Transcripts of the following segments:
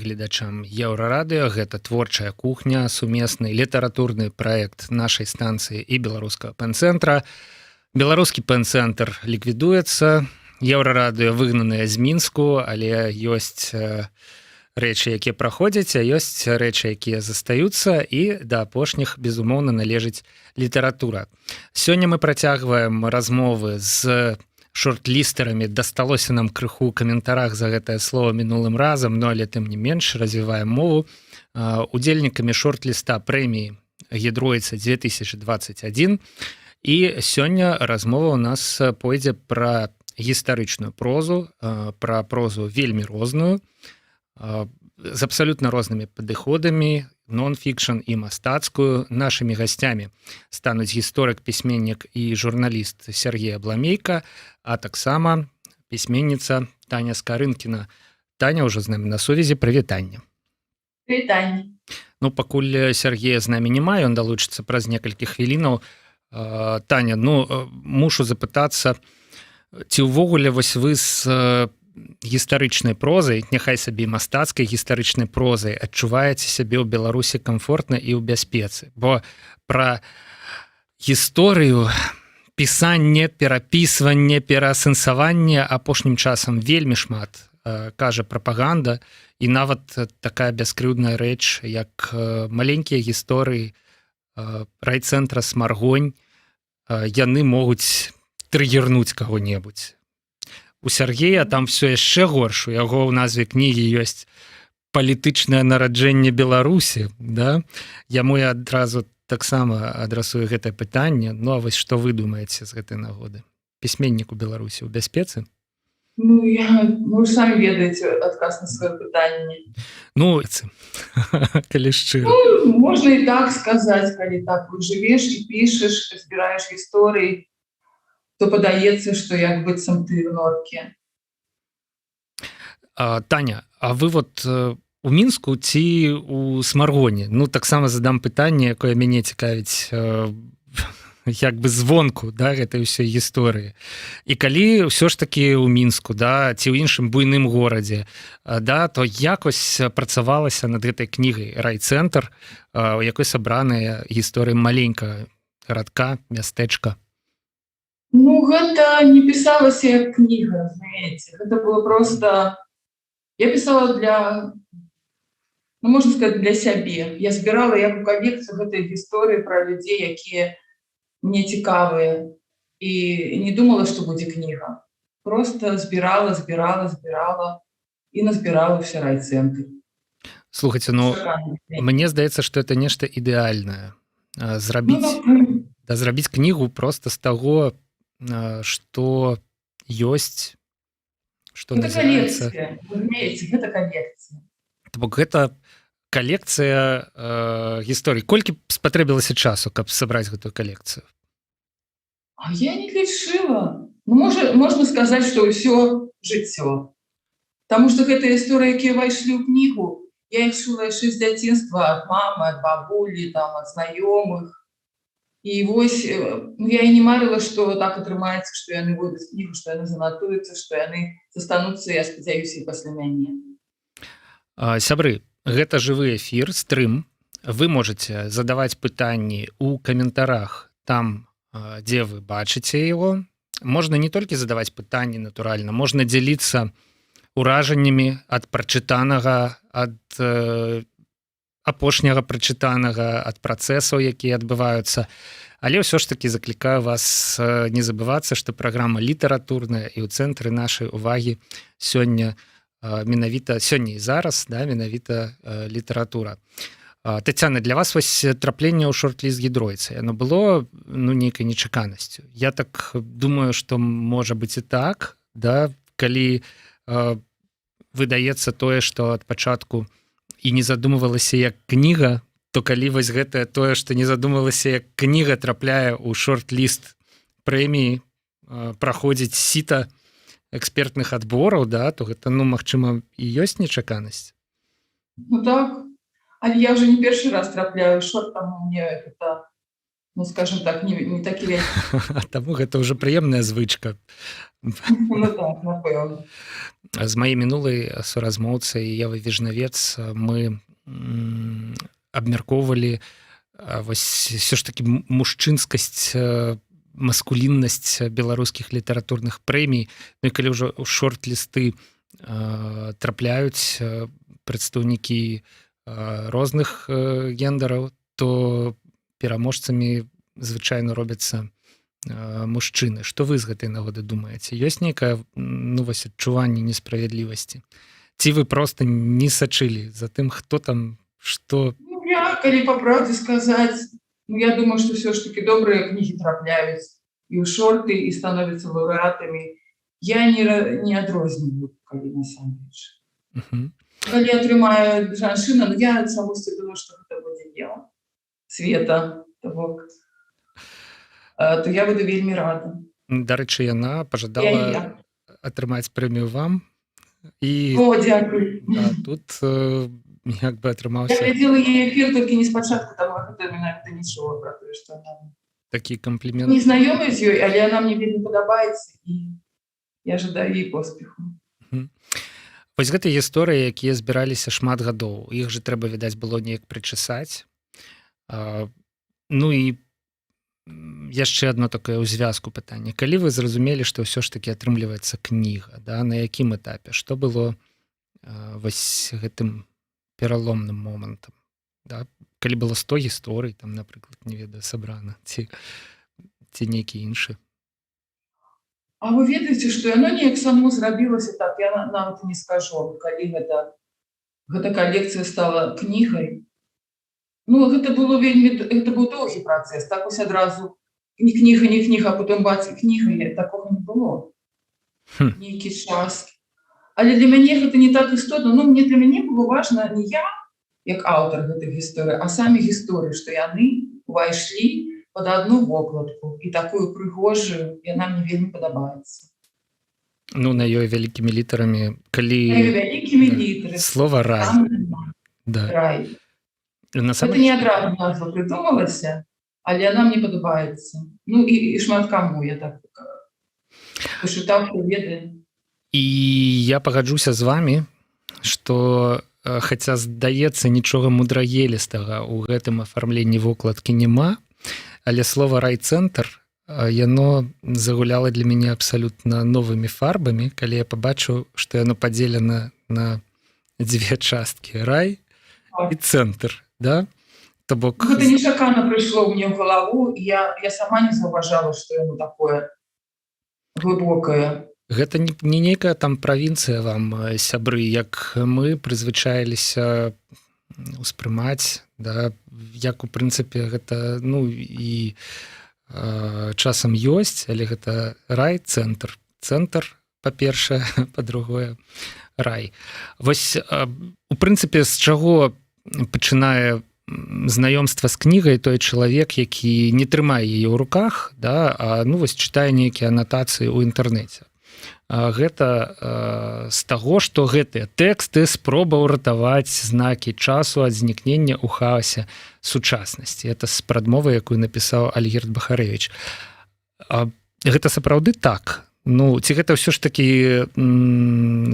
гледачам Еўрарадыё. Гэта творчая кухня, сумесны літаратурны праект нашай станцыі і беларускага пэн-цэнтра. Беларускі пэн-цэнтр ліквідуецца, Еўрарадыё выгнаныя з Мінску, але ёсць рэчы, якія праходзяць, а ёсць рэчы, якія застаюцца, і да апошніх, безумоўна, належыць літаратура. Сёння мы працягваем размовы з шорт-лістарамі. Дасталося нам крыху ў каментарах за гэтае слово мінулым разам, но але тым не менш развіваем мову. Удзельнікамі шорт-ліста прэміі Гідроіца 2021. І сёння размова ў нас пойдзе пра гістарычную прозу, пра прозу вельмі розную, з абсалютна рознымі падыходамі, нон-фікшн і мастацкую. Нашымі гасцямі стануць гісторык, пісьменнік і журналіст Сергей Абламейка, а таксама пісьменніца Таня Скарынкіна. Таня ўжо з намі на сувязі. Прывітанне. Прывітанне. Ну, пакуль Сергея з намі няма, ён далучыцца праз некалькі хвілінаў. Таня, мушу запытацца, ці ўвогуле вось вы з гістарычнай прозай, няхай сабе мастацкай гістарычнай прозай, адчуваеце сябе ў Беларусі камфортна і ў бяспецы? Бо пра гісторыю, пісанне, перапісванне, пераасэнсаванне апошнім часам вельмі шмат кажа прапаганда, і нават такая бяскрыўдная рэч, як маленькія гісторыі райцэнтра Смаргонь, яны могуць трыгернуць каго-небудзь. У Сергея там все яшчэ горш, у яго ў назве кнігі ёсць палітычнае нараджэнне Беларусі, да? Яму я адразу таксама адрасую гэтае пытанне. Ну, а вось што вы думаеце з гэтай нагоды? Пісьменнік у Беларусі ў бяспецы? Вы самі ведаеце адказ на сваё пытанне. Ну, калі шчыра. Можна і так сказаць, калі так вот жывеш і пішаш, збіраеш гісторыі, то падаецца, што як быццам ты в норке. Таня, а вы вот у Мінску ці у Смаргоні? Ну, таксама задам пытанне, якое мяне цікавіць як бы звонку, да, гэтай усёй гісторыі. І калі ўсё ж такі ў Мінску, да, ці ў іншым буйным горадзе, да, то якось працавалася над гэтай кнігай «Райцэнтр», у якой сабраныя гісторыі маленькага гарадка, мястэчка? Гэта не пісалася як кніга, знаеце. Гэта было просто... Я пісала для, можна сказаць, для сябе. Я збірала як у калекцыю гэтай гісторыі пра людзей, якія мне цікавыя. І не думала, што будзе кніга. Просто збірала і назбірала ўсе райцэнтры. Слухайце, мне здаецца, што это нешта ідэальнае. Зрабіць кнігу просто з таго, што ёсць, што назіраецца. Гэта калекцыя. То бок гэта калекцыя гісторый. Колькі спатрэбілася часу, каб сабраць гэтую калекцыю? А я не лічыла. Можна сказаць, што ўсё жыццё. Таму што гэтыя гісторыі, якія ўвайшлі ў кнігу, я іх чула яшчэ з дзяцінства ад мамы, ад бабулі, ад знаёмых. І вось я і не марыла, што так атрымаецца, што яны выйдуць кнігу, што яны занатуюцца, што яны застануцца, я спадзяюся, і пасля мяне. Сябры, гэта жывы эфір, стрым. Вы можаце задаваць пытанні ў каментарах там, дзе вы бачыце яго. Можна не толькі задаваць пытанні, натуральна, можна дзяліцца ўражаннямі ад прачытанага, ад апошняга прачытанага, ад працэсаў, якія адбываюцца. Але ўсё ж такі заклікаю вас не забывацца, што праграма літаратурная і ў цэнтры нашай увагі сёння менавіта, сёння і зараз, да, менавіта літаратура. Тацяна, для вас вось трапленне ў шорт-ліст Гідроіцы, яно было нейкай нечаканасцю. Я так думаю, што можа быць і так, да, калі выдаецца тое, што ад пачатку і не задумывалася як кніга, то калі вось гэтае тое, што не задумывалася як кніга, трапляе ў шорт-ліст прэміі, праходзіць сіта экспертных адбораў, да, то гэта, магчыма, і ёсць нечаканасць. Так, але я ўжо не першы раз трапляю шорт, таму мне гэта, скажем так, не такі вялікі. Таму гэта ўжо прыемная звычка. Так, напэўна. з маёй мінулай суразмоўцай Евай Віжнавец мы абмяркоўвалі вось все ж таки мужчынскасць, маскуліннасць беларускіх літаратурных прэмій. Ну і калі ўжо ў шорт-лісты трапляюць прадстаўнікі розных гендераў, то пераможцамі звычайна робяцца мужчыны. Што вы з гэтай нагоды думаеце? Ёсць нейкае вось адчуванне несправядлівасці? Ці вы проста не сачылі за тым, хто там што? Ну, я, калі па правдзе сказаць, я думаю, што все ж таки добрыя кнігі трапляюць і ў шорты, і становяцца лаўрэатамі. Я не адрозніваю, калі насамрэч. Калі атрымае жанчына, я самосці думаю, што гэта будзе дзела света того, то я буду вельмі рада. Дарэчы, яна пажадала атрымаць прэмію вам. І дзякуй. Да, тут як бы атрымаўся... Я глядзела яе эфір толькі не спачатку, таму гэта менавіта нічого пра тое, што она... Такі камплімент. Не знаёмая з ёй, але яна мне вельмі падабаецца, і я жадаю ёй поспеху. Вось гэтыя гісторыі, якія збіраліся шмат гадоў, іх же трэба, відаць, было неяк прычасаць. Ну і яшчэ адно такое ў звязку пытанне. Калі вы зразумелі, што ўсё ж такі атрымліваецца кніга, да, на якім этапе? Што было вось гэтым пераломным момантам? Да? Калі было 100 гісторый, там, напрыклад, не ведаю, сабрана, ці нейкі іншы? А вы ведаеце, што яно неяк само зрабілася так, я нават не скажу, калі гэта калекцыя стала кнігай. Ну, гэта быў доўгі працэс, так вось адразу не кніга, а потым бац, кніга, такога не было. Нейкі час. Але для мяне гэта не так істотна. Ну, для мяне было важна не я, як аўтар гэтых гісторый, а самі гісторыі, што яны увайшлі пад адну вокладку, і такую прыгожую, яна мне вельмі падабаецца. Ну, на ёй вялікімі літарамі, калі... На ёй вялікімі літарамі. Слова «рай». Да. Рай. Гэта не адразу назва прыдумалася, але яна мне падабаецца. Ну, і шмат каму, я так кажу. Пашытаў, хто ведае. І я пагаджуся з вамі, што, хаця, здаецца, нічога мудрагелістага ў гэтым афармленні вокладкі няма, але слова «райцэнтр», яно загуляла для мяне абсалютна новымі фарбамі, калі я пабачыў, што яно падзелена на дзве часткі – рай і цэнтр. Да? То бок... Гэта нечакана прыйшло мне ў галаву, і я сама не заўважала, што яно такое глыбокае. Гэта не нейкая там правінцыя вам, сябры, як мы прызвычаіліся ўспрымаць, да? Як у прынцыпе гэта, ну, і часам ёсць, але гэта рай, цэнтр. Цэнтр, па-першае, па-другое, рай. Вось, у прынцыпе, з чаго пачынае знаёмства з кнігай той чалавек, які не трымае яе ў руках, да, а ну, вось чытае нейкія анатацыі ў інтэрнэце. Гэта з таго, што гэтыя тэксты спроба ўратаваць знакі часу ад знікнення ў хаосе сучаснасці. Это з прадмовы, якую напісаў Альгерд Бахарэвіч. Гэта сапраўды так? Ну, ці гэта ўсё ж такі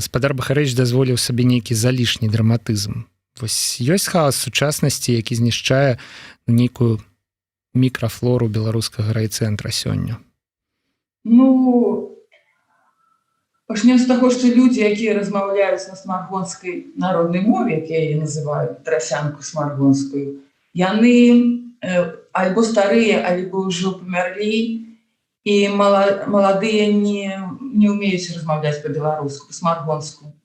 спадар Бахарэвіч дазволіў сабе нейкі залішні драматызм? Вось ёсць хаос сучаснасці, які знішчае нейкую мікрафлору беларускага райцэнтра сёння? Ну, пачнем з таго, што людзі, якія размаўляюць на смаргонскай народнай мове, як я яе называю, трасянку смаргонскую, яны альбо старыя, альбо ўжо памярлі, і маладыя не ўмеюць размаўляць па-беларуску, па-смаргонску.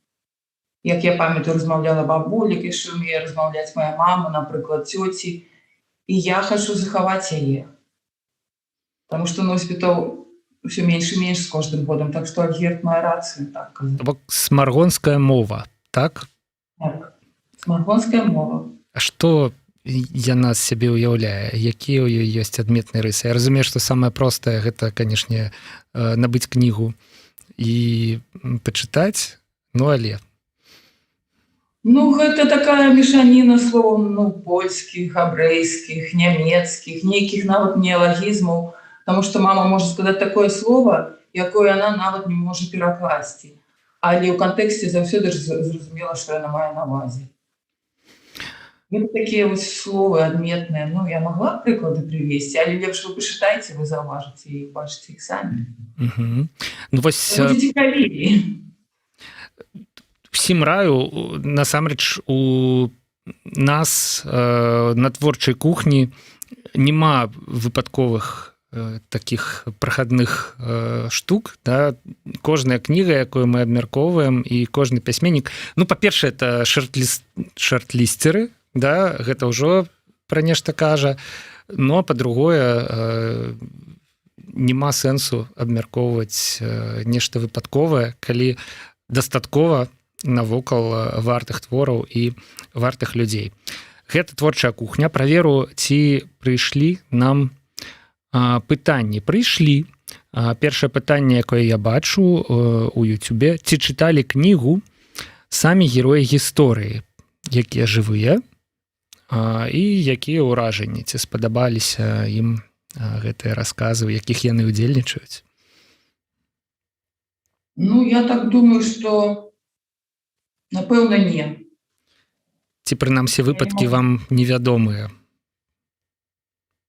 Як я памятаю, размаўляла бабулік, яшчэ ўмее размаўляць моя мама, напрыклад, цёці. І я хачу захаваць яе. Таму што носьбітаў усё менш і менш з кожным годам. Так што Альгерд мае рацыю, так казаць. Бок смаргонская мова, так? Так, смаргонская мова. А што яна з сябе ўяўляе? Якія ў ёй ёсць адметныя рысы? Я разумею, што самае простае гэта, канешне, набыць кнігу і пачытаць, ну але... Ну, гэта такая мешаніна слоў, ну, польскіх, габрэйскіх, нямецкіх, нейкіх нават неалагізмаў, таму што мама можа сказаць такое слово, якое яна нават не можа перакласці. але ў кантэксце заўсёды ж зразумела, што яна мае на ўвазе. Гэта такія вось словы адметныя. Ну, я магла прыклады прывесці, але лепш вы пачытайце, вы заўважыце і бачыце іх самі. Ну, вось Будзе цікавей. всім раю, насамрэч, у нас на творчай кухні няма выпадковых таких прахадных штук, да? Кожная кніга, якую мы абмяркоўваем, і кожны пісьменнік, ну, па-першае, это шорт-лістеры, да? Гэта ўжо пра нешта кажа, ну, а па-другое, няма сэнсу абмяркоўваць нешта выпадковае, калі дастаткова навокал вартых твораў і вартых людзей. Гэта творчая кухня. Праверу, ці прыйшлі нам пытанні. Прыйшлі. Першае пытанне, якое я бачу у Ютубе: ці чыталі кнігу самі героі гісторыі, якія жывыя, і якія ўражанні, ці спадабаліся ім гэтыя расказы, у якіх яны ўдзельнічаюць? Ну, я так думаю, што, напэўна, не. Ці, прынамсі, выпадкі вам невядомыя?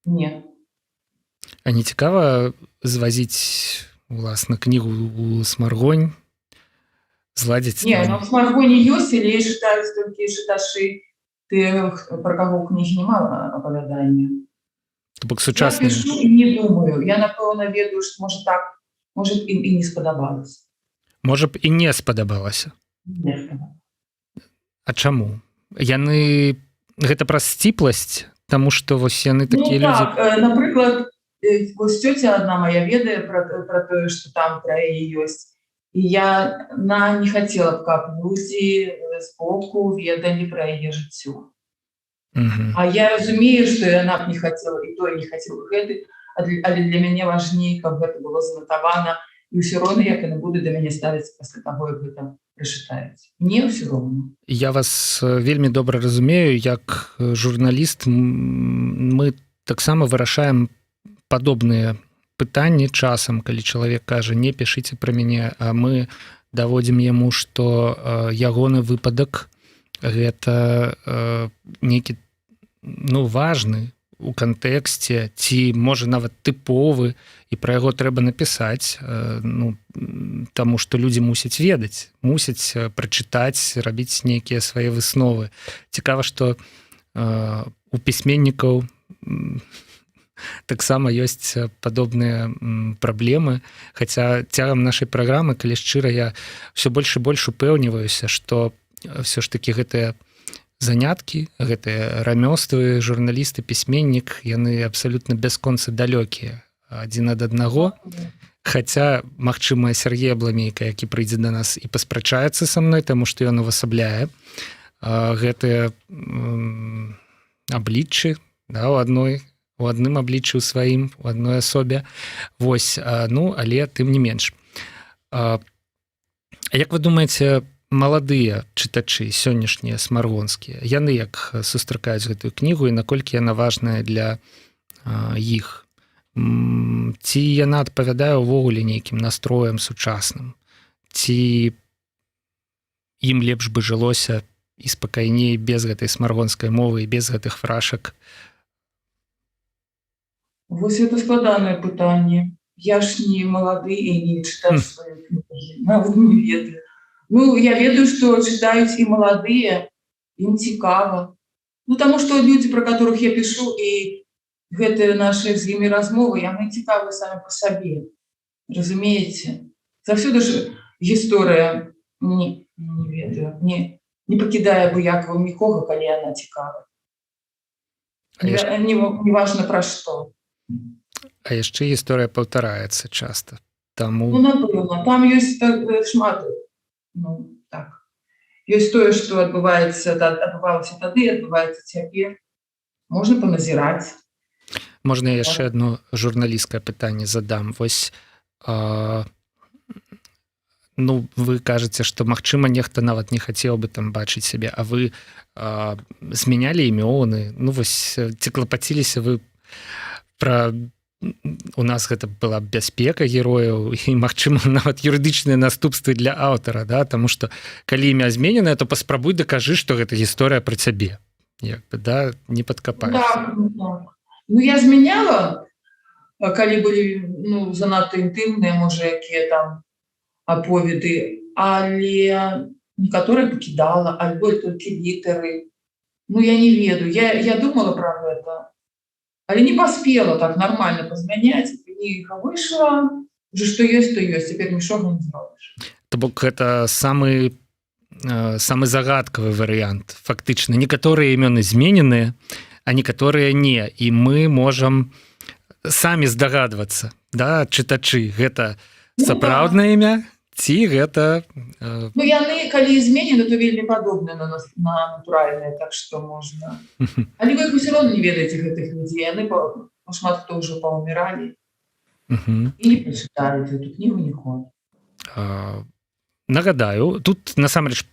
Не. А не цікава звазіць, уласна, кнігу ў Смаргонь, зладзіць? Не, ну, в Смаргоне ёсць, але чытаюць толькі чытачы тых, пра каго ў кнігі няма апавядання. То бок Я сучасныя. пишу і не думаю. Я, напэўна, ведаю, што можа так, можа і не спадабалася. Можа б і не спадабалася. Не спадабалася. А чаму? Яны... Гэта праз сціпласць? Таму што вось яны такія Ну, людзі... так, напрыклад, вось цёця адна моя ведае пра тое, што там пра яе ёсць. І яна не хацела б, каб людзі збоку ведалі пра яе жыццё. А я разумею, што яна б не хацела, і той не хацеў гэты, але для мяне важней, каб гэта было занатавана, і ўсё роўна, як яны будуць да мяне ставіцца пасля таго, як гэта прачытаюць. Мне ўсё роўна. Я вас вельмі добра разумею, як журналіст мы таксама вырашаем падобныя пытанні часам, калі чалавек кажа: не пішыце пра мяне, а мы даводзім яму, што ягоны выпадак гэта нейкі, ну, важны у кантэксце, ці можа нават тыповы, і пра яго трэба напісаць, ну, таму што людзі мусяць ведаць, мусяць прачытаць, рабіць нейкія свае высновы. Цікава, што у пісьменнікаў таксама ёсць падобныя праблемы, хаця цягам нашай праграмы, калі шчыра, я ўсё больш і больш упэўніваюся, што ўсё ж такі гэтыя заняткі, гэтыя рамёствы, журналісты, пісьменнік, яны абсалютна бясконца далёкія адзін ад аднаго. Хаця, магчыма, Сергей Абламейка, які прыйдзе да нас і паспрачаецца са мной, таму што ён увасабляе гэтыя абліччы, да, у адным абліччы ў сваім, у адной асобе. Вось, ну, але тым не менш. Як вы думаеце, маладыя чытачы, сённяшнія смаргонскія, яны як сустракаюць гэтую кнігу і наколькі яна важная для іх? Ці яна адпавядае ўвогуле нейкім настроям сучасным? Ці ім лепш бы жылося і спакайней без гэтай смаргонскай мовы і без гэтых фрашак? Вось это складанае пытанне. Я ж не малады і не чытаю свае кнігі, нават не ведаю. Ну, я ведаю, што чытаюць і маладыя, ім цікава. Ну, таму што людзі, пра которых я пішу, і гэтыя нашы з імі размовы, яны цікавыя самі па сабе. Разумееце? Заўсёды ж гісторыя, не ведаю, не пакідае абыякавым нікога, калі яна цікава. Не важна пра што. А яшчэ гісторыя паўтараецца часта. Таму... Ну, напэўна, там ёсць шмат, ну, так. Ёсць тое, што адбывалася тады, адбываецца цяпер. Можна паназіраць. Можна яшчэ одно журналісцкае пытанне задам. Вось, ну, вы кажаце, што, магчыма, нехта нават не хацеў бы там бачыць сябе, а вы змянялі імёны, ну, вось, ці клапаціліся вы пра у нас гэта была бяспека герояў і магчыма нават юрыдычныя наступствы для аўтара, да, тому что калі імя змененае, то паспрабуй дакажы, што гэта гісторыя пра цябе, як бы, да, не падкапаешся. Так, так. Ну, я змяняла, калі былі, ну, занадта інтымныя, можа, якія там аповеды, але некаторыя пакідала, альбо толькі літары. Ну, я не ведаю, я думала пра гэта, але не паспела так нармальна пазмяняць, кніга выйшла, уже што ёсць, то ёсць, цяпер нічога не зробіш. То бок гэта самы загадкавы варыянт. Фактычна некаторыя імёны змененыя, а некаторыя не, і мы можам самі здагадвацца, да, чытачы, гэта сапраўднае імя ці гэта... Ну, яны, калі зменены, то вельмі падобныя на натуральныя, так што можна. Але вы ўсё роўно не ведаеце гэтых людзей, яны шмат хто ўжо паўміралі і не прачыталі эту кнігу ніколі. Нагадаю, тут насамрэч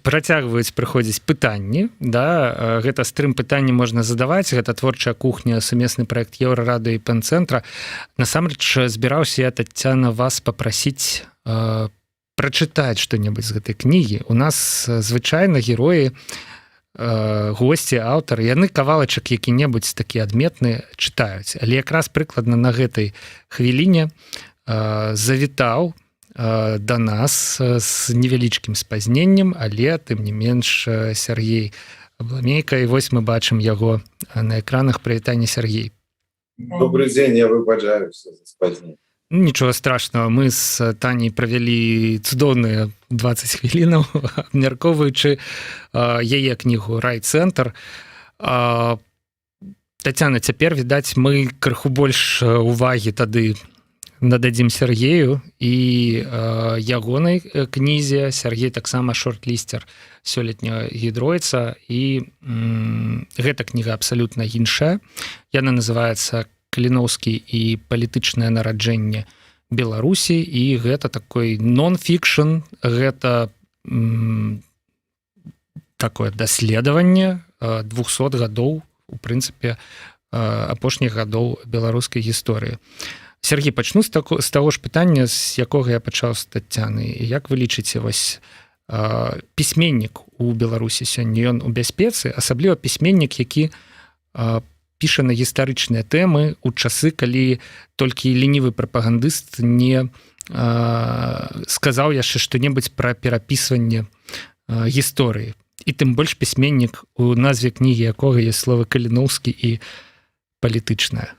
працягваюць прыходзіць пытанні, да, гэта стрым пытанні можна задаваць, гэта творчая кухня, сумесны праект Еўрарадыё і Пэн-цэнтра. Насамрэч збіраўся я, Таццяна, вас папрасіць прачытаць што-небудзь з гэтай кнігі. У нас звычайна героі, госці, аўтары, яны кавалачак які-небудзь такі адметны чытаюць, але якраз прыкладна на гэтай хвіліне завітаў да нас з невялічкім спазненнем, але тым не менш Сергей Абламейка, і вось мы бачым яго на экранах. Прывітанне, Сергей. Добрый дзень, я выбачаюся за спазненне. Нічога страшного, мы з Таняй правялі цудоўныя 20 хвілінаў, абмяркоўваючы яе кнігу «Райцэнтр». Таццяна, цяпер, відаць, мы крыху больш увагі тады нададзім Сергею і ягонай кнізе. Сергей таксама шорт-лістер сёлетняга гідройца, і гэта кніга абсалютна іншая. Яна называецца «Каліноўскі і палітычнае нараджэнне Беларусі», і гэта такой нон-фікшн, гэта такое даследаванне 200 гадоў, у прынцыпе, апошніх гадоў беларускай гісторыі. Сергей, пачну з таго ж пытання, з якога я пачаў з Таццяны. Як вы лічыце, вось пісьменнік у Беларусі сёння, ён у бяспецы, асабліва пісьменнік, які піша на гістарычныя тэмы ў часы, калі толькі лінівы прапагандыст не сказаў яшчэ што-небудзь пра перапісванне гісторыі. І тым больш пісьменнік, у назве кнігі якога ёсць словы «Каліноўскі» і «палітычнае».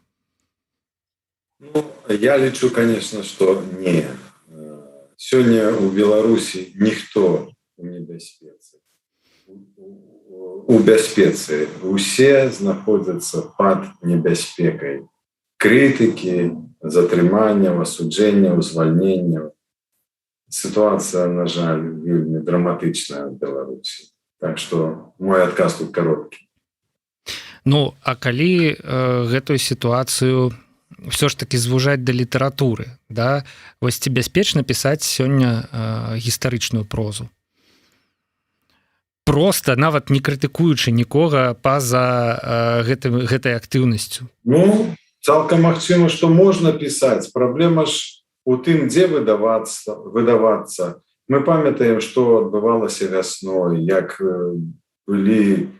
Ну, я лічу, конечно, что не. Сёння у Беларусі ніхто у небяспецы. У бяспецы усе знаходзяцца пад небяспекай. Крытыкі, затрыманняў, асуджэнняў, звальненняў. Сітуацыя, на жаль, вельмі драматычная ў Беларусі. Так што мой адказ тут кароткі. Ну, а калі гэтую сітуацыю ўсё ж такі звужаць да літаратуры, да? Вось ці бяспечна пісаць сёння гістарычную прозу? Проста, нават не крытыкуючы нікога па-за гэтай актыўнасцю. Ну, цалкам магчыма, што можна пісаць. Праблема ж у тым, дзе выдавацца. Мы памятаем, што адбывалася вясной, як былі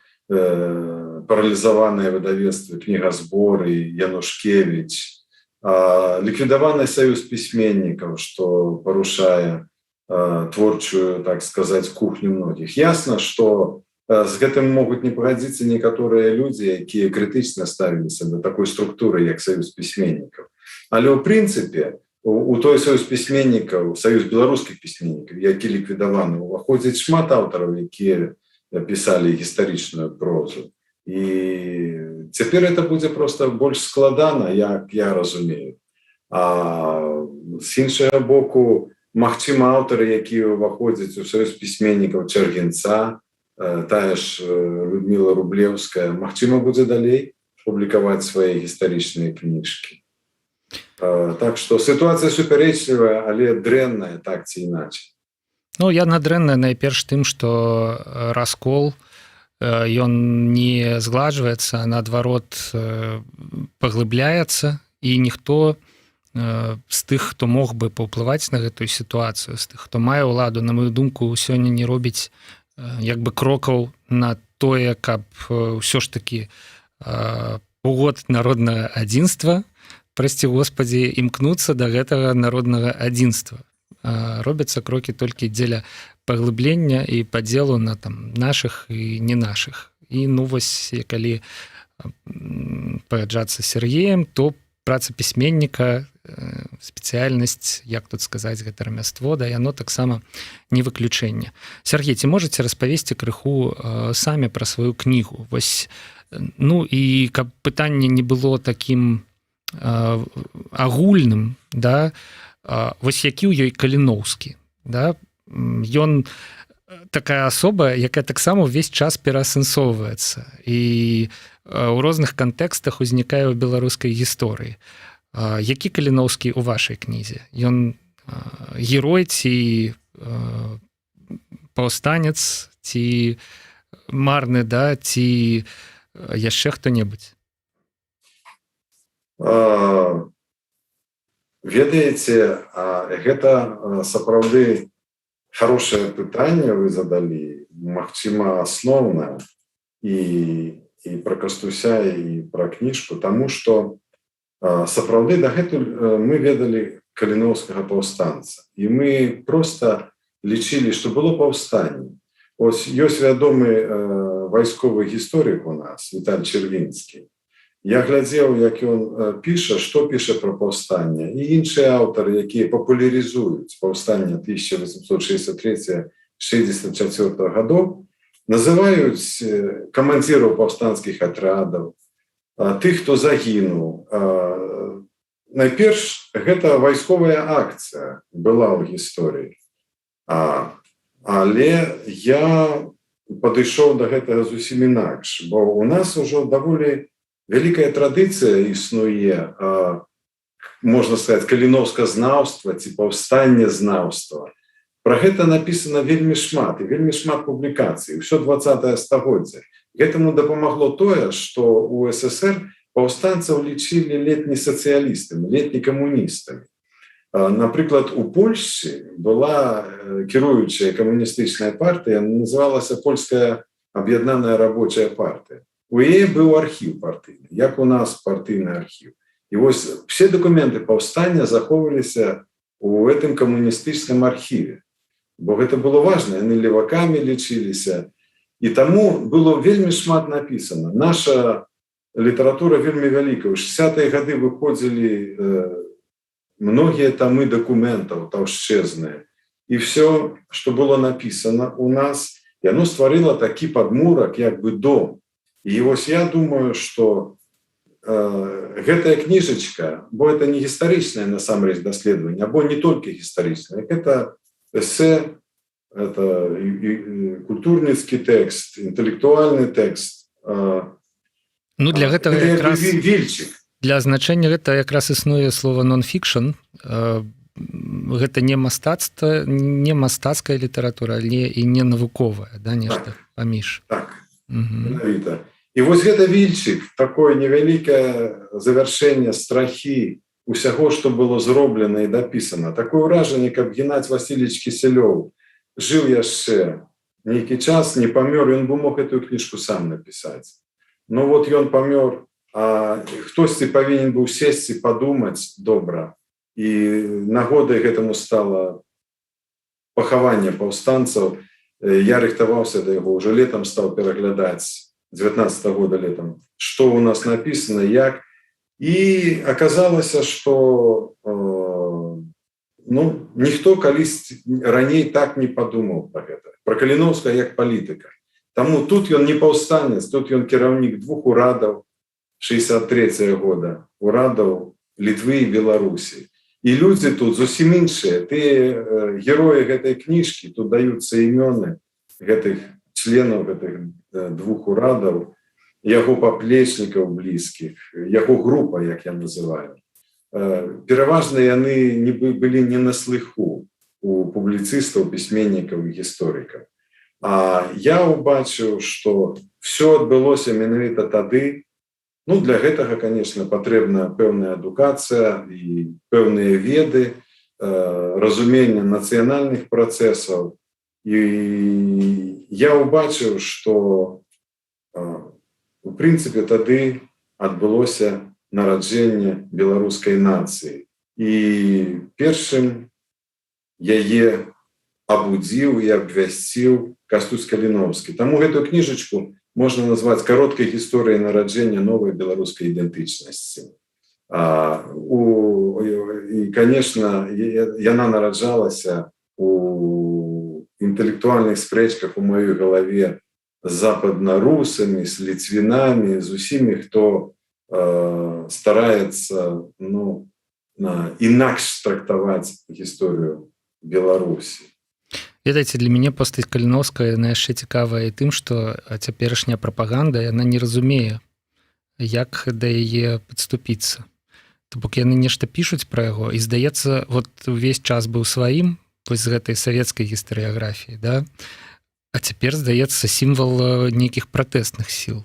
паралізаваныя выдавецтвы, кнігазборы, Янушкевіч, ліквідаваны саюз пісьменнікаў, што парушае творчую, так сказаць, кухню многіх. Ясна, што з гэтым могуць не пагадзіцца некаторыя людзі, якія крытычна ставіліся да такой структуры, як саюз пісьменнікаў. Але ў прынцыпе, у той саюз пісьменнікаў, саюз беларускіх пісьменнікаў, які ліквідаваны, уваходзіць шмат аўтараў, якія пісалі гістарычную прозу. І цяпер это будзе проста больш складана, як я разумею. А з іншага боку, магчыма, аўтары, якія ўваходзяць у саюз пісьменнікаў Чэргенца, тая ж Людміла Рублеўская, магчыма, будзе далей публікаваць свае гістарычныя кніжкі. Так што сітуацыя супярэчлівая, але дрэнная, так ці іначай. Ну, яна дрэнная найперш тым, што раскол, ён не згладжваецца, а наадварот паглыбляецца, і ніхто з тых, хто мог бы паўплываць на гэтую сітуацыю, з тых, хто мае ўладу, на маю думку, сёння не робіць як бы крокаў на тое, каб ўсё ж такі год народнага адзінства, прасці Господі, імкнуцца да гэтага народнага адзінства. Робяцца крокі толькі дзеля паглыблення і падзелу на там нашых і не нашых. І ну вось, калі пагаджацца з Сергеем, то праца пісьменніка, спецыяльнасць, як тут сказаць, гэта рамяство, да, яно таксама не выключэнне. Сергей, ці можаце распавесці крыху самі пра сваю кнігу? Вось, ну і каб пытанне не было такім агульным, да, вось які ў ёй Каліноўскі, да? Ён такая асоба, якая таксама ўвесь час пераасэнсоўваецца і ў розных кантэкстах узнікае ў беларускай гісторыі. Які Каліноўскі ў вашай кнізе? Ён герой ці паўстанец, ці марны, да, ці яшчэ хто-небудзь? Ведаеце, гэта сапраўды хорошае пытанне вы задалі, магчыма, асноўнае, і пра Кастуся, і пра кніжку, таму што сапраўды дагэтуль мы ведалі каліноўскага паўстанца, і мы проста лічылі, што было паўстанне. Ось ёсць вядомы вайсковы гісторык у нас, Віталь Чэрвінскі. Я глядзеў, як ён піша, што піша пра паўстанне, і іншыя аўтары, якія папулярызуюць паўстанне 1863-64 гадоў, называюць камандзіраў паўстанцкіх атрадаў, тых, хто загінуў. Найперш, гэта вайсковая акцыя была ў гісторыі. Але я падышоў да гэтага зусім інакш, бо ў нас ужо даволі вялікая традыцыя існуе, можна сказаць, каліноўсказнаўства ці паўстаннезнаўства. Пра гэта напісана вельмі шмат, і вельмі шмат публікацый, усё 20-е стагоддзе. Гэтаму дапамагло тое, што ў СССР паўстанцаў лічылі летні сацыялістамі, летні камуністамі. Напрыклад, у Польшчы была кіруючая камуністычная партыя, называлася Польская аб'яднаная рабочая партыя. У яе быў архіў партыйны, як у нас партыйны архіў. І вось все дакументы паўстання захоўваліся ў гэтым камуністычным архіве. Бо гэта было важна, яны левакамі лічыліся. І таму было вельмі шмат напісана. Наша літаратура вельмі вялікая. У 60-е гады выходзілі многія тамы дакументаў таўшчэзныя. І все, што было напісана у нас, яно стварыла такі падмурак, як бы дом. І вось я думаю, што гэтая кніжачка, бо это не гістарычнае насамрэч даследаванне, або не толькі гістарычнае, гэта эсэ, это культурніцкі тэкст, інтэлектуальны тэкст. Ну, для гэтага якраз... Вільчык. Для азначэння гэта якраз існуе слова non-fiction. Гэта не мастацкая літаратура, але і не навуковая, да, нешта паміж. Так, менавіта. І вось гэта вільчык, такое невялікае завяршэнне страхі усяго, што было зроблена і дапісана. Такое ўражанне, каб Геннадзь Васильевич Кісялёў жыў яшчэ нейкі час, не памёр, ён бы мог гэтую кніжку сам напісаць. Ну вот ён памёр, а хтосьці павінен быў сесці, падумаць добра. І нагодай гэтаму стала пахаванне паўстанцаў. Я рыхтаваўся да яго, уже летом стаў пераглядаць, 19 года летом, што у нас напісана, як. І аказалася, што ніхто калісьці раней так не падумаў пра гэта. Пра Каліноўскага як палітыка. Таму тут ён не паўстанец, тут ён кіраўнік двух урадаў 63 года, урадаў Літвы і Беларусі. І людзі тут зусім іншыя. Тыя героі гэтай кніжкі, тут даюцца імёны гэтых членаў гэтых двух урадаў, яго паплечнікаў блізкіх, яго група, як я называю. Пераважна яны былі не на слыху у публіцыстаў, пісьменнікаў і гісторыкаў. А я ўбачыў, што все адбылося менавіта тады, Ну, для гэтага, конечно, патрэбна пэўная адукацыя і пэўныя веды, разуменне нацыянальных працэсаў. І я ўбачыў, што у прынцыпе тады адбылося нараджэнне беларускай нацыі. І першым яе абудзіў і абвясціў Кастусь Каліноўскі. Таму гэтую кніжачку можна назваць кароткай гісторыяй нараджэння новай беларускай ідэнтычнасці. І, конечно, яна нараджалася у інтэлектуальных спрэчках у маёй галаве з западнарусамі, з ліцвінамі, з усімі, хто стараецца інакш трактаваць гісторыю Беларусі. Ведаеце, для мяне постаць Каліноўская яна яшчэ цікавая і тым, што цяперашняя прапаганда яна не разумее, як да яе падступіцца. То бок яны нешта пішуць пра яго, і здаецца, вот увесь час быў сваім, вось з гэтай савецкай гістарыяграфіі, да? А цяпер, здаецца, сімвал нейкіх пратэстных сіл.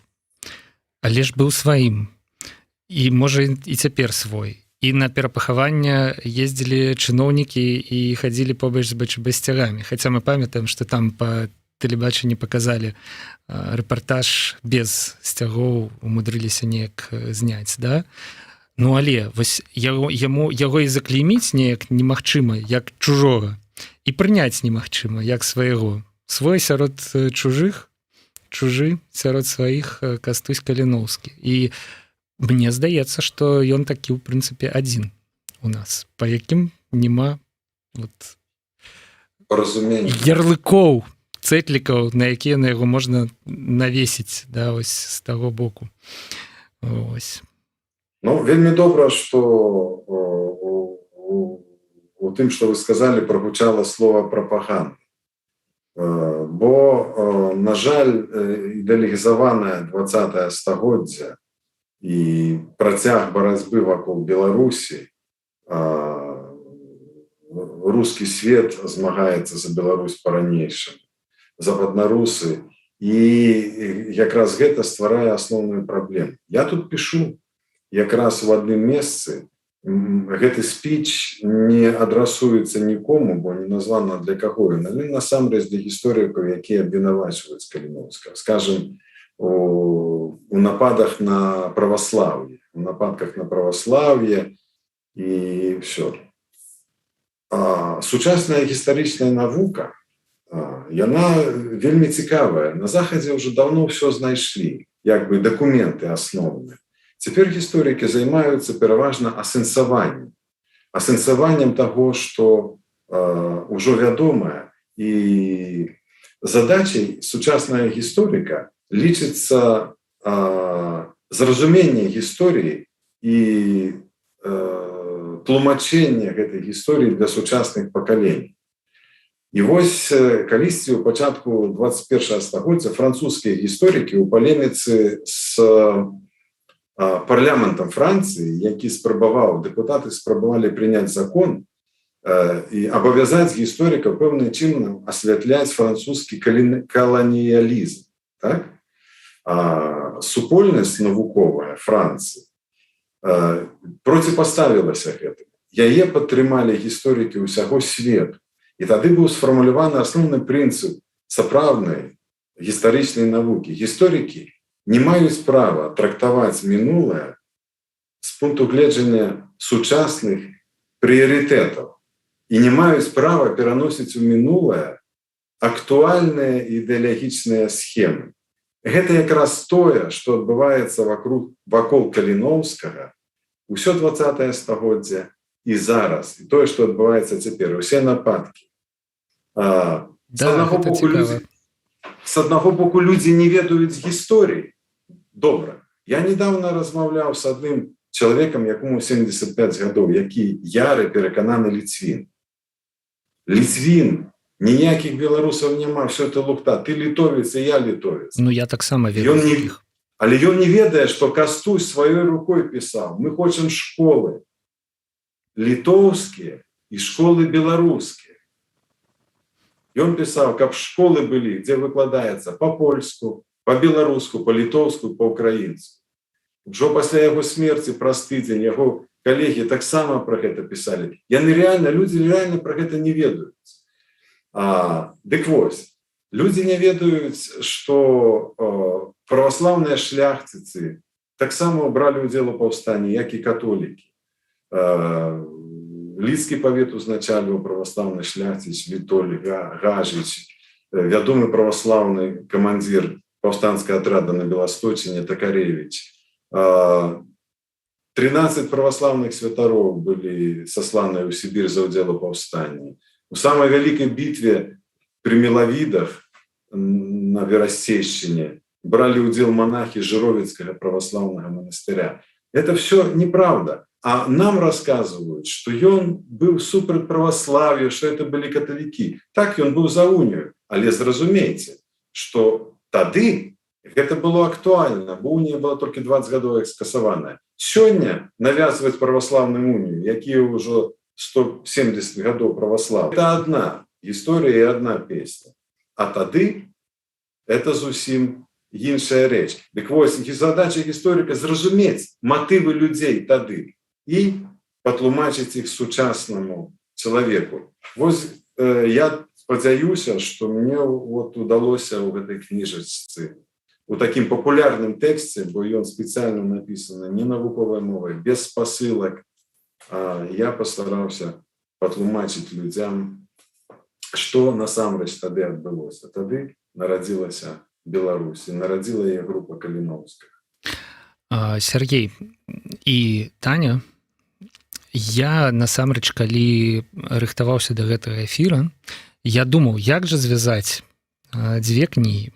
Але ж быў сваім. І, можа, і цяпер свой. І на перапахаванне ездзілі чыноўнікі і хадзілі побач з бчб-сцягамі. Хаця мы памятаем, што там па тэлебачанні паказалі рэпартаж без сцягоў, умудрыліся неяк зняць, да? Ну, але вось яго і заклейміць неяк немагчыма, як чужога, і прыняць немагчыма, як свайго. Свой сярод чужых, чужы сярод сваіх Кастусь Каліноўскі. І мне здаецца, што ён такі, ў прынцыпе, адзін у нас, па якім няма ярлыкоў, цэтлікаў, на якія на яго можна навесіць, да, ось з таго боку. Ось. Ну, вельмі добра, што у тым, што вы сказалі, прагучала слова прапаганда. Бо, на жаль, ідэалізаванае 20-е стагоддзя і працяг барацьбы вакол Беларусі, рускі свет змагаецца за Беларусь па-ранейшаму, западнарусы, і якраз гэта стварае асноўную праблему. Я тут пішу якраз у адным месцы, гэты спіч не адрасуецца нікому, бо не названа для каго ён, але насамрэч для гісторыкаў, якія абвінавачваюць Каліноўскага. Скажем, у нападах на праваслаўе, у нападках на праваслаўе і ўсё. Сучасная гістарычная навука, яна вельмі цікавая. На Захадзе ўжо даўно ўсё знайшлі, як бы дакументы асноўныя. Цяпер гісторыкі займаюцца пераважна асэнсаваннем. Асэнсаваннем таго, што ўжо вядомае. І задачай сучаснага гісторыка лічыцца зразуменне гісторыі і тлумачэнне гэтай гісторыі для сучасных пакалений. І вось калісьці ў пачатку 21-го стагоддзя французскія гісторыкі ў палеміцы з парламентам Францыі, які дэпутаты спрабавалі прыняць закон і абавязаць гісторыкаў пэўным чынам асвятляць французскі каланіялізм. Так? Супольнасць навуковая Францыі проціпаставілася гэтым. Яе падтрымалі гісторыкі ўсяго свету. І тады быў сфармуляваны асноўны прынцып сапраўднай гістарычнай навукі. Гісторыкі не маюць права трактаваць мінулае з пункту гледжання сучасных прыярытэтаў і не маюць права пераносіць у мінулае актуальныя ідэалагічныя схемы. Гэта якраз тое, што адбываецца вакол Каліноўскага ўсё 20-е стагоддзя і зараз, і тое, што адбываецца цяпер, усе нападкі. З аднаго боку, людзі не ведаюць гісторыі. Добра. Я недавно размаўляў з адным чалавекам, якому 75 гадоў, які яры перакананы ліцвін. Ліцвін. Ніякіх беларусаў няма, все это лухта. Ты літовец, і я літовец. Ну, я таксама ведаю іх. Але ён не ведае, што Кастусь сваёй рукой пісаў. Мы хочам школы літоўскія і школы беларускія. Ён пісаў, каб школы былі, дзе выкладаецца па-польску, па-беларуску, па-літоўску, па-украінску. Ужо пасля яго смерці праз тыдзень яго калегі таксама пра гэта пісалі. Людзі реально пра гэта не ведаюць. Дык вось, людзі не ведаюць, што праваслаўныя шляхціцы таксама бралі ўдзел у паўстанні, як і католікі. Лідскі павет узначальваў праваслаўны шляхціц Вітоль Гажыч, вядомы праваслаўны камандзір паўстанцкага атрада на Беласточыне Такаревіч. 13 праваслаўных святароў былі сасланыя ў Сібір за ўдзел у паўстанні. У самай вялікай бітве пры Мелавідах на Верасцейшчыне бралі ўдзел монахі Жыровіцкага праваслаўнага манастыря. Это все неправда. А нам рассказывают, что ён быў супраць праваславия, что это были католики. Так ён быў за унію. Але зразумейце, что тады это было актуальна, бо унія была только 20 гадоў скасаваная. Сёння навязывать праваславную унію, якія ўжо 170 гадоў праваславия. Это одна история и одна песня. А тады это зусім іншая рэч. Дык вось, задача гісторыка зразумець матывы людзей тады і патлумачыць іх сучаснаму чалавеку. Вось я спадзяюся, што мне удалося ў гэтай кніжачцы у такім папулярным тэксце, бо ён спецыяльна напісаны не навуковай мовай, без спасылак. Я пастараўся патлумачыць людзям, што насамрэч тады адбылося. Тады нарадзілася Беларусь, і нарадзіла яе група Каліноўская. Сергей і Таня, я насамрэч, калі рыхтаваўся да гэтага эфіра, я думаў, як жа звязаць дзве кнігі.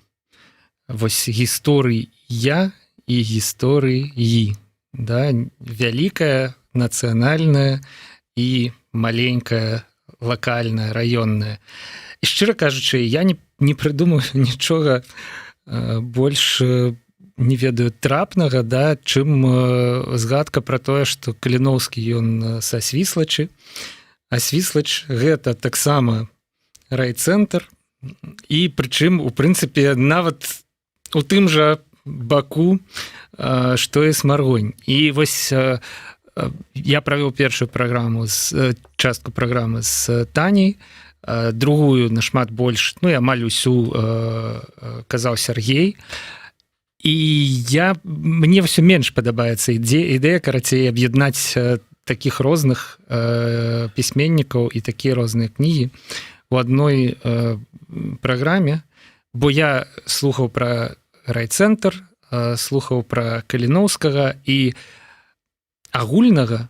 Вось гісторыя і гісторыі. Да? Вялікая, нацыянальная і маленькая, лакальная, раённая. І шчыра кажучы, я не прыдумаў нічога больш, не ведаю, трапнага, да, чым згадка пра тое, што Каліноўскі ён са Свіслачы, а Свіслач гэта таксама райцэнтр, і прычым, у прынцыпе, нават у тым жа баку, што і Смаргонь. І вось я правёў першую праграму, частку праграмы з Таняй, другую нашмат больш, ну, амаль усю казаў Сергей. І мне ўсё менш падабаецца ідэя, карацей, аб'яднаць такіх розных пісьменнікаў і такія розныя кнігі у адной праграме, бо я слухаў пра райцэнтр, слухаў пра Каліноўскага і агульнага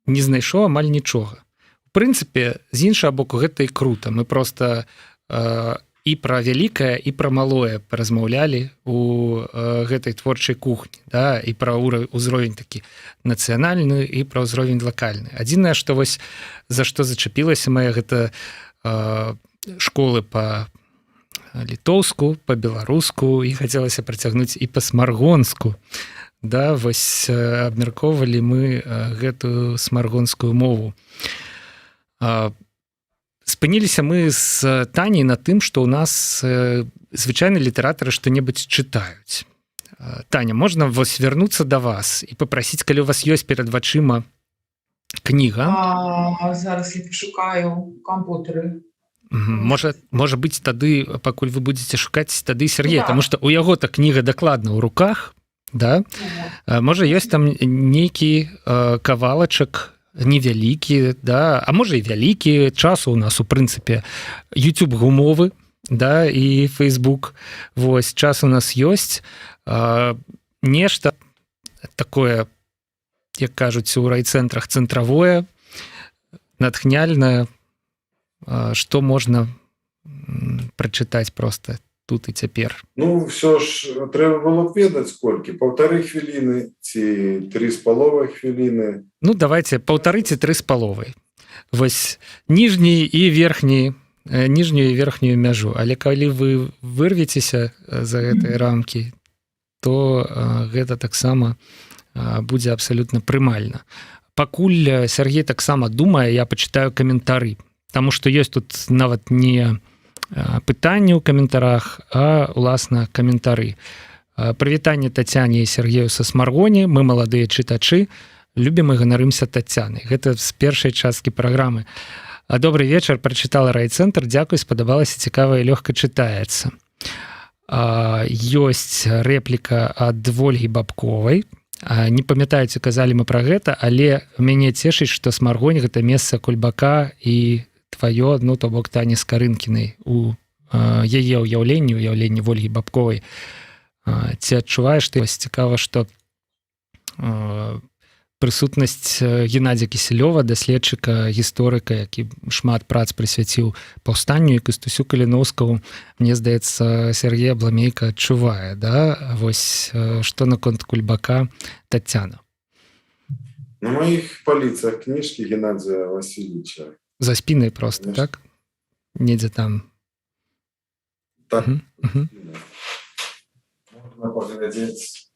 не знайшоў амаль нічога. У прынцыпе, з іншага боку, гэта і крута. Мы проста і пра вялікае, і пра малое паразмаўлялі у гэтай творчай кухні, да? І пра ўзровень такі нацыянальны, і пра ўзровень лакальны. Адзінае, што вось за што зачапілася мая, гэта школы па-літоўску, па-беларуску, і хацелася працягнуць і па-смаргонску. Да, вось абмяркоўвалі мы гэтую смаргонскую мову. Спыніліся мы з Таняй на тым, што ў нас звычайна літаратары што-небудзь чытаюць. Таня, можна вось вярнуцца да вас і папрасіць, калі у вас ёсць перад вачыма кніга. Зараз я пашукаю кампутары. Можа быць, тады, пакуль вы будзеце шукаць, тады Сергей, таму што ў яго-то кніга дакладна ў руках, да? Можа, ёсць там нейкі кавалачак невялікі, да? А можа і вялікі, часу у нас, у прынцыпе, YouTube гумовы, да? І Facebook. Вось, час у нас ёсць. Нешта такое, як кажуць у райцэнтрах, цэнтравое, натхняльнае, што можна прачытаць проста тут і цяпер. Ну, все ж трэба было б ведаць колькі, 1,5 хвіліны ці 3,5 хвіліны. Ну, давайте 1,5 ці 3,5. Вось ніжні і верхні, ніжнюю і верхнюю мяжу. Але калі вы вырвецеся за гэтай рамкі, то гэта таксама будзе абсалютна прымальна. Пакуль Сергей таксама думае, я пачытаю каментары, таму што ёсць тут нават не пытанні ў каментарах, а, уласна, каментары. Прывітанне Тацяне і Сергею са Смаргоні. Мы маладыя чытачы, любім і ганарымся Тацянай. Гэта з першай часткі праграмы. Добрый вечар, прачытала райцэнтр. Дзякуй, спадабалася, цікава і лёгка чытаецца. Ёсць рэпліка ад Ольгі Бабковай. Не памятаю, ці казалі мы пра гэта, але мяне цешыць, што Смаргонь — гэта месца Кульбака і тваё, ну, то бок Тані Скарынкінай у яе ўяўленні Ольгі Бабковай. Ці адчуваеш ты? Цікава, што прысутнасць Геннадзя Кісялёва, даследчыка, гісторыка, які шмат прац прысвяціў паўстанню, і Кастусю Каліноўскаму, мне здаецца, Сергей Абламейка адчувае, да? Вось што наконт Кульбака, Тацяна? На моих полицах книжки Геннадия Васильевича. За спиной просто, Конечно. так? Недзе там. Так, Мгм. можно поглядеть.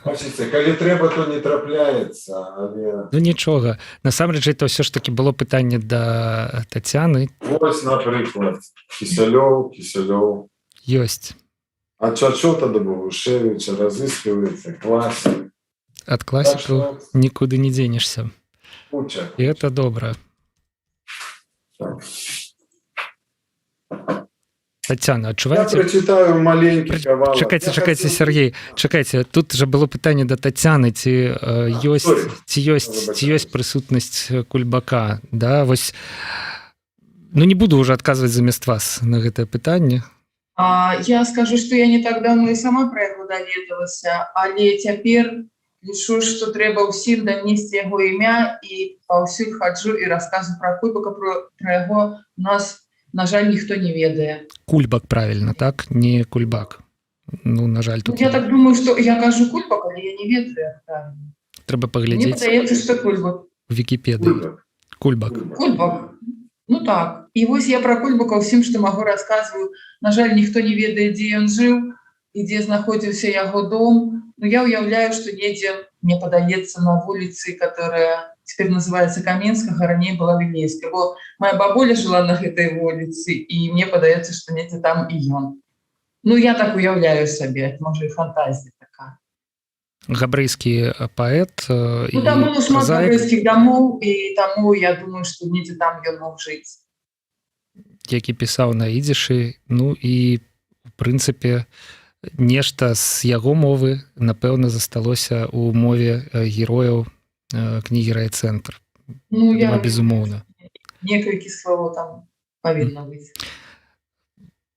Бачите, калі трэба, то не трапляецца, але... Ну нічога. Насамрэч, это ўсё ж таки было пытанне да Тацяны. Вось, напрыклад, Кісялёў. Ёсць. Ад Чачота до Богушевича разыскивается классик. Ад класікаў нікуды не дзенешся. Куча. І это добра. Так. Тацяна, Я адчуваеце? прочитаю маленький кавалок. Чакайце, Я хотел- Сергей, чакайце. Тут жа было пытанне да Тацяны, ці ёсць прысутнасць Кульбака, да? Вось, ну не буду уже адказваць замест вас на гэтае пытанне. Я скажу, што я не так давно і сама пра яго даведалася, але цяпер лічу, што трэба ўсім данесці яго імя, і паўсюль хаджу і расказваю пра Кульбака, пра яго у нас, на жаль, ніхто не ведае. Кульбак, правильно, так? Не Кульбак. Ну, на жаль, Ну, тут я так думаю, што я кажу Кульбак, але я не ведаю, як правильно. трэба Мне паглядзець падаецца, што Кульбак. у Вікіпедыі. Кульбак. Кульбак. Ну так. І вось я пра Кульбака ўсім, што магу, расказваю. На жаль, ніхто не ведае, дзе ён жыў і дзе знаходзіўся яго дом. Ну, я ўяўляю, што недзе, мне падаецца, на вуліцы, которая теперь называется Каменскага, раней была Вінейская, бо моя бабуля жила на гэтай вуліцы, і мне падаецца, што недзе там і ён. Ну, я так уяўляю сабе, можа і фантазія такая. Габрэйскі паэт Ну, там было шмат габрэйскіх дамоў, і таму я думаю, што недзе там ён мог жыць. які пісаў на ідзішы. Ну і в прынцыпе нешта з яго мовы напэўна засталося ў мове герояў кнігі Райцэнтр. Ну, я Безумоўна. некалькі словаў там павінна быць.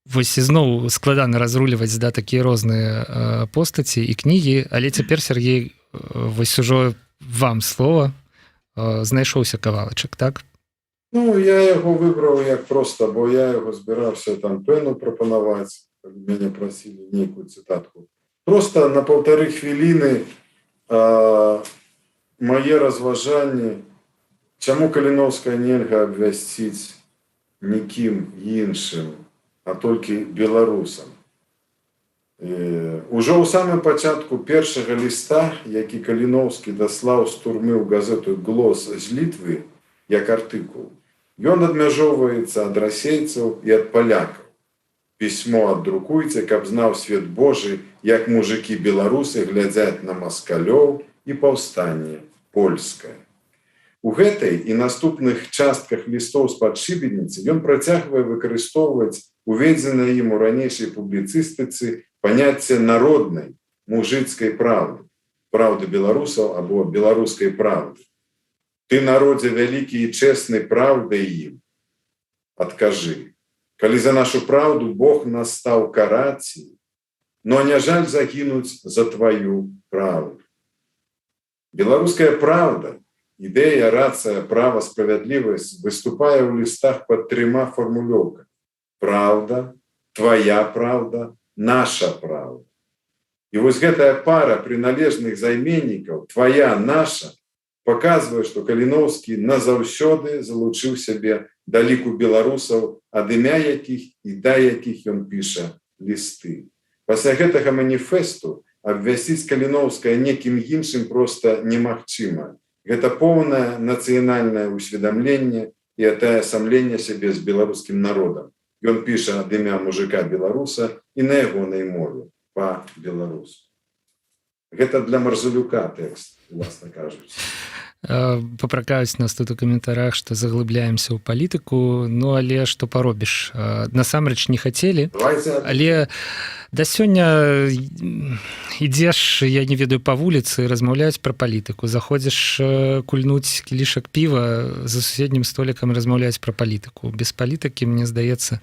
Вось ізноў складана разруліваць, да, такія розныя постаці і кнігі, але цяпер, Сергей, вось ужо вам слова, знайшоўся кавалачак, так? Ну, я яго выбраў як проста, бо я яго збіраўся там пэну прапанаваць, калі мяне прасілі нейкую цытатку. Просто на 1,5 хвіліны мае разважанні, чаму Каліноўская нельга абвясціць нікім іншым, а толькі беларусам. Ужо ў самым пачатку першага ліста, які Каліноўскі даслаў з турмы ў газету «Глос» з Літвы, як артыкул, ён адмяжоўваецца ад расейцаў і ад палякаў. Пісьмо аддрукуйце, каб знаў свет Божы, як мужыкі-беларусы глядзяць на маскалёў і паўстанне польскае. У гэтай і наступных частках лістоў з-пад шыбеніцы ён працягвае выкарыстоўваць уведзенае ім у ранейшай публіцыстыцы паняцце народнай мужыцкай праўды, праўды беларусаў або беларускай праўды. Ты, народзе вялікі і чэсны, праўдай ім. Адкажы, калі за нашу праўду Бог нас стаў караць, но не жаль загінуць за тваю праўду. Беларуская праўда, ідэя, рацыя, права, справядлівасць выступае ў лістах пад 3 фармулёўкамі. Праўда, твая праўда, наша праўда. І вось гэтая пара прыналежных займеннікаў, твая, наша, паказвае, што Каліноўскі назаўсёды залучыў сябе да ліку беларусаў, ад імя якіх і да якіх ён піша лісты. Пасля гэтага маніфесту абвясціць Каліноўскае некім іншым проста немагчыма. Гэта поўнае нацыянальнае ўсведамленне и атаясамлення сябе з беларускім народам. Ён піша ад імя мужика-беларуса і на ягонай мове па-беларуску. Гэта для Марзулюка тэкст, уласна кажучи. Попракаюць нас тут у каментарах, што заглыбляемся ў палітыку, ну але што паробіш, насамрэч не хацелі, але да сёння ідзеш, я не ведаю, па вуліцы, размаўляюць пра палітыку, заходзіш кульнуць кілішак піва, за суседнім столікам размаўляюць пра палітыку. Без палітыкі, мне здаецца,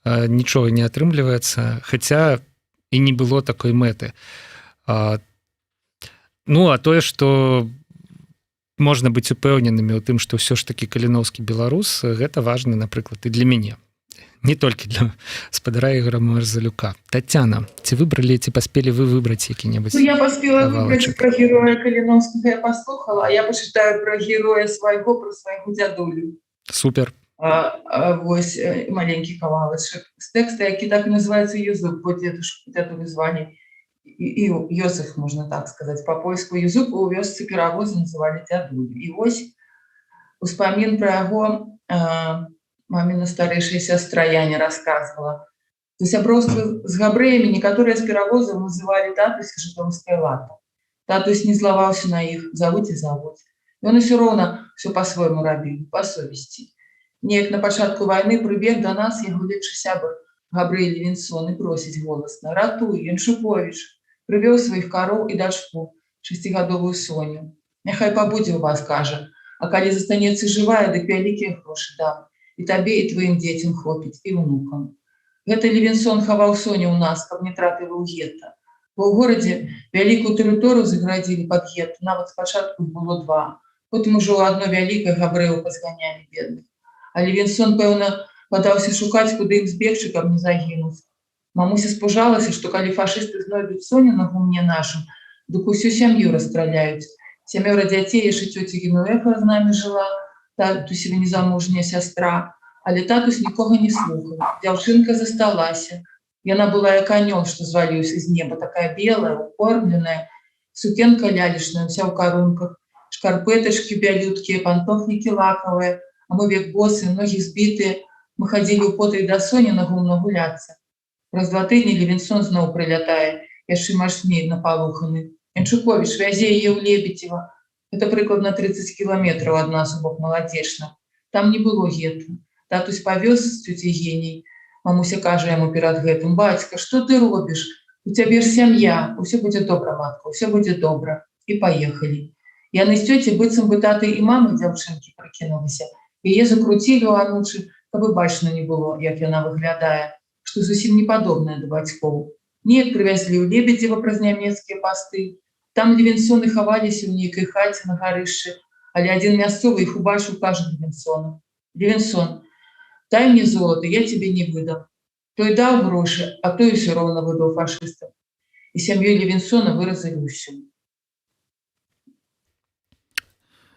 нічога не атрымліваецца, хаця і не было такой мэты. Ну, а тое, што можна быць упэўненымі ў тым, што ўсё ж такі каліноўскі беларус, гэта важна, напрыклад, і для мяне. Не толькі для спадара Ігора Марзалюка. Тацяна, ці выбралі, ці паспелі вы выбраць які-небудзь? Ну, я поспела выбрать про героя Калиновского, я послухала, а я почитаю про героя свайго, про свайго дзядулю. Супер. Вось маленькі кавалачак з тэкста, які так і называецца Юзук, бо дзядулю звалі. І Йосиф, можна так сказаць, па-польску Юзук у вёсцы перавоза называлі дзядулю. І вось успамін пра яго маміна старэйшая сястра Яня рассказывала. За сяброўства з габрэямі некаторыя з перавозаў называлі татусь і жытомскае лата. Татусь не злаваўся на іх, завуць і завуць. Ён усё роўна ўсё па-свойму рабіў, па совесці. Неяк на пачатку вайны прыбег да нас яго лепшы сябар Габрыэль Левінсон і просіць голасна: «Ратуй, Яншуковіч!» Прывёў сваіх кароў і дачку, 6гадовую Соню. «Няхай пабудзе у вас», кажа, «а калі застанецца жывая, дык вялікія грошы дам. І табе, і твоім дзецям хопіць, і внукам». Гэта Левінсон хаваў Соню ў нас, каб не трапіла ў гета. Бо ў горадзе вялікую тэрыторыю заградзілі пад гета, нават спачатку было 2. Потым ужо адно вялікае габрэяў пазганялі бедных. А Левінсон, пэўна, падаўся шукаць, куды ім збегчы, каб не загінуць. Мамуся спужалася, што калі фашысты знойдуць Соню на гумне нашым, дык усю сям'ю расстраляюць. 7 дзяцей, яшчэ цёця Генуэфа з намі жыла, татусева незамужняя сястра, але татусь нікога не слухаў. Дзяўчынка засталася. Яна была як анёл, што зваліўся з неба, такая белая, укормленая, сукенка лялечная, уся ў карунках, шкарпэтачкі бялюткія, пантофлікі лакавыя, а мы век босы, ногі збітыя. Мы хадзілі ў потай да Соні на гумно гуляцца. Праз 2 тыдні Левінсон зноў прылятае, яшчэ мажней напалуханы. «Яншуковіч, вязе яе ў Лебедзева». Гэта прыкладна 30 кіламетраў ад нас у бок Маладзечна. Там не было гета. Татусь павёз з цёцяй Геняй. Мамуся кажа яму перад гэтым: «Бацька, што ты робіш? У цябе ж сям'я. Усё будзе добра, матка, усё будзе добра». І паехалі. Яны з цёцяй быццам бы таты і мамы дзяўчынкі прыкінуліся. Яе закруцілі ў анучы, каб і бачна не было, як яна выглядае, што зусім не падобная да бацькоў. Неяк прывязлі ў Лебедзева праз нямецкія пасты. Там Левінсоны хаваліся ў нейкай хаце на гарышчы, але адзін мясцовы іх убачыў, кажа Левінсону: «Левінсон, дай мне золото, я тебе не выдам». Той даў грошы, а той усё роўна выдаў фашыстам. І сям'ю Левінсона выразалі ўсю.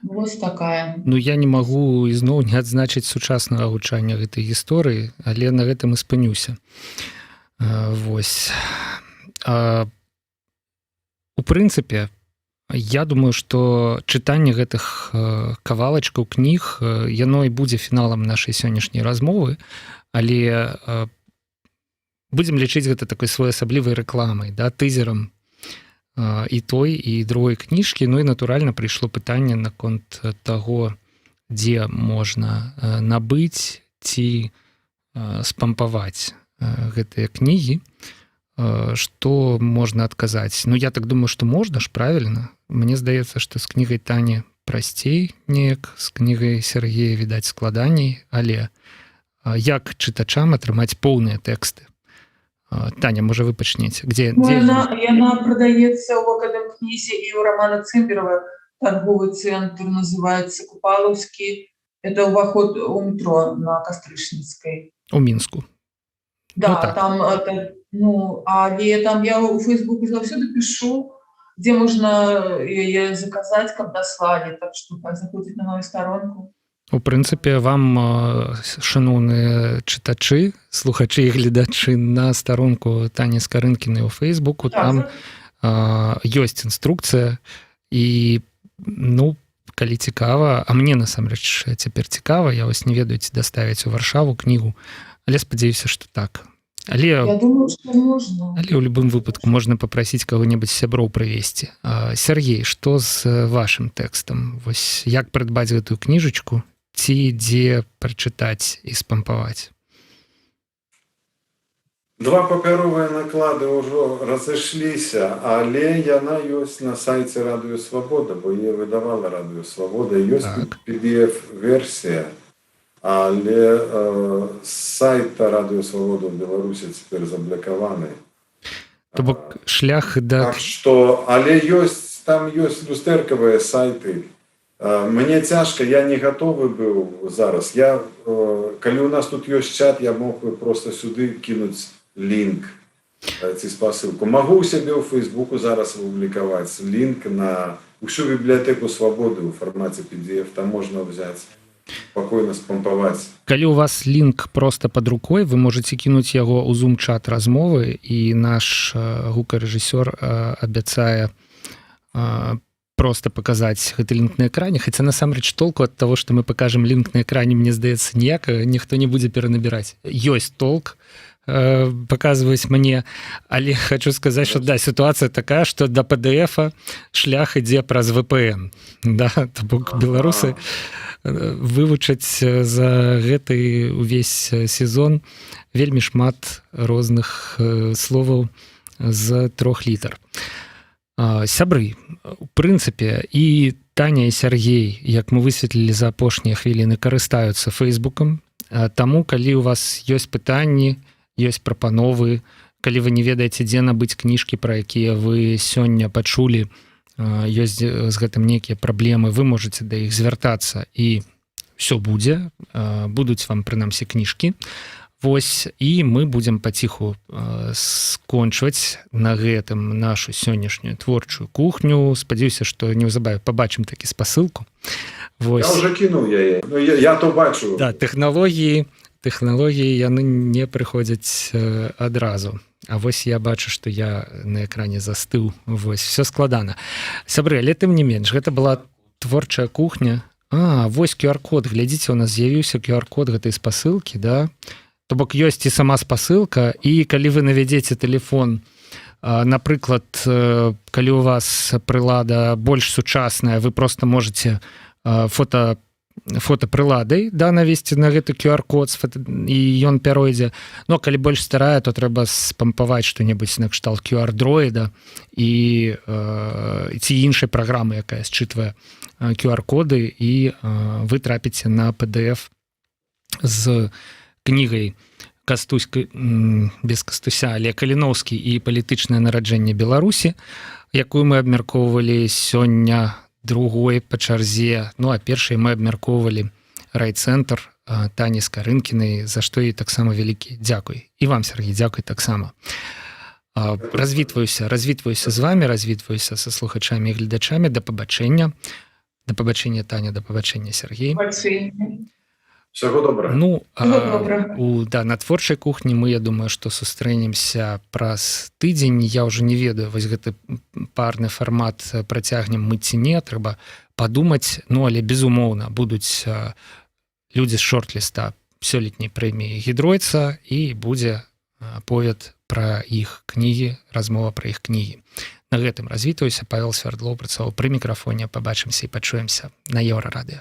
Вось такая. Ну, я не магу ізноў не адзначыць сучаснага гучання гэтай гісторыі, але на гэтым і спынюся. Вось. У прынцыпе, я думаю, што чытанне гэтых кавалачкаў кніг, яно і будзе фіналам нашай сённяшняй размовы, але будзем лічыць гэта такой своеасаблівай рэкламай, да, тызерам і той, і другой кніжкі. Ну і натуральна прыйшло пытанне наконт таго, дзе можна набыць ці спампаваць гэтыя кнігі. Што можна адказаць? Ну, я так думаю, што можна ж, правільна. Мне здаецца, што з кнігай Тані прасцей неяк, з кнігай Сергея, відаць, складаней, але як чытачам атрымаць поўныя тэксты? Таня, можа, вы пачнеце? Яна прадаецца ў Акадэмкнізе і ў Романа Цымберава. Торговый центр называецца Купалаўскі. Это ўваход у метро на Кастрычніцкай. У Мінску. Да, ну, так. Там это, але там я у Фейсбуку заўсёды пишу, где можна яе заказаць, каб даслалі, так што заходзіць на мою старонку. У прынцыпе, вам, шаноўныя чытачы, слухачы і гледачы, на старонку Тані Скарынкінай у Фейсбуку, там ёсць інструкцыя, і, ну, калі цікава, а мне насамрэч цяпер цікава, я вось не ведаю, ці даставіць у Варшаву кнігу, але спадзяюся, што так. Я думаю, что можно. Але ў любым выпадку можна папрасіць каго-небудзь сяброў прывесці. Сергей, што з вашым тэкстам? Вось як прыдбаць гэтую кніжачку, ці дзе прачытаць і спампаваць? Два папяровыя наклады ўжо разышліся, але яна ёсць на сайце Радыё Свабода, бо яе выдавала Радыё Свабода. Ёсць PDF-версія, але сайт Радыё Свабода ў Беларусі цяпер заблакаваны. То бок шлях да... Так што, але там ёсць люстэркавыя сайты. Мне цяжка, я не гатовы быў зараз. Калі ў нас тут ёсць чат, я мог бы проста сюды кінуць лінк ці спасылку. Магу ў сябе ў Фейсбуку зараз публікаваць лінк на ўсю бібліятэку Свабоды ў фармаце PDF, там можна взяць, спакойна спампаваць. Калі у вас лінк просто под рукой, вы можете кінуць яго ў зум-чат размовы, і наш гукарэжысёр абяцае просто паказаць гэты лінк на экране, хаця насамрэч толку ад таго, што мы пакажам лінк на экране, мне здаецца, ніякага, ніхто не будзе перанабіраць. Ёсць толк, паказваюць мне, але хочу сказаць, што да, сітуацыя такая, што да PDF-а шлях ідзе праз VPN. Да, то бок беларусы вывучаць за гэты увесь сезон вельмі шмат розных словаў з 3 літар. Сябры, у прынцыпе, і Таня і Сергей, як мы высветлілі за апошнія хвіліны, карыстаюцца Фейсбукам, таму калі у вас ёсць пытанні, ёсць прапановы, калі вы не ведаеце, дзе набыць кніжкі, пра якія вы сёння пачулі, ёсць з гэтым нейкія праблемы, вы можете да іх звяртацца, і все будзе, будуць вам прынамсі кніжкі. Вось, і мы будзем паціху скончваць на гэтым нашу сённяшнюю творчую кухню. Спадзяюся, што неўзабаве пабачым такі спасылку. Вось. Я ўжо кінуў яе, я то бачу. Да, тэхналогіі яны не прыходзяць адразу. А вось я бачу, што я на экране застыў. Вось, все складана. Сябры, але тым не менш, гэта была творчая кухня. Вось QR-код, глядзіце, у нас з'явіўся QR-код гэтай спасылкі, да? То бок ёсць і сама спасылка, і калі вы навядзеце тэлефон, напрыклад, калі у вас прылада больш сучасная, вы просто можете фотопрыладай, да, навесці на гэты QR-код, і ён пяройдзе. Но калі больш старая, то трэба спампаваць што-небудзь накшталт QR-дроіда ці іншай праграмы, якая счытвае QR-коды, і вы трапіце на PDF з кнігай без Кастуся, але Каліноўскі і палітычнае нараджэнне Беларусі, якую мы абмяркоўвалі сёння другой па чарзе, ну а першай мы абмяркоўвалі райцэнтр Тані Скарынкінай, за што і таксама вялікі дзякуй. І вам, Сергій, дзякуй таксама. Развітваюся з вами, развітваюся са слухачамі і гледачамі. Да пабачэння. Да пабачэння, Таня, да пабачэння, Сергій. Всего доброго. Ну, на творчай кухні мы, я думаю, што сустрэнемся праз тыдзень. Я ўжо не ведаю, вось гэты парны фармат працягнем мы ці не, трэба падумаць. Ну, але, безумоўна, будуць людзі з шорт-ліста сёлетняй прэміі Гідройца, і будзе аповед пра іх кнігі, размова пра іх кнігі. На гэтым развітваюся. Павел Свярдлоў працаваў пры мікрафоне. Пабачымся і пачуемся на Еўрарадыё.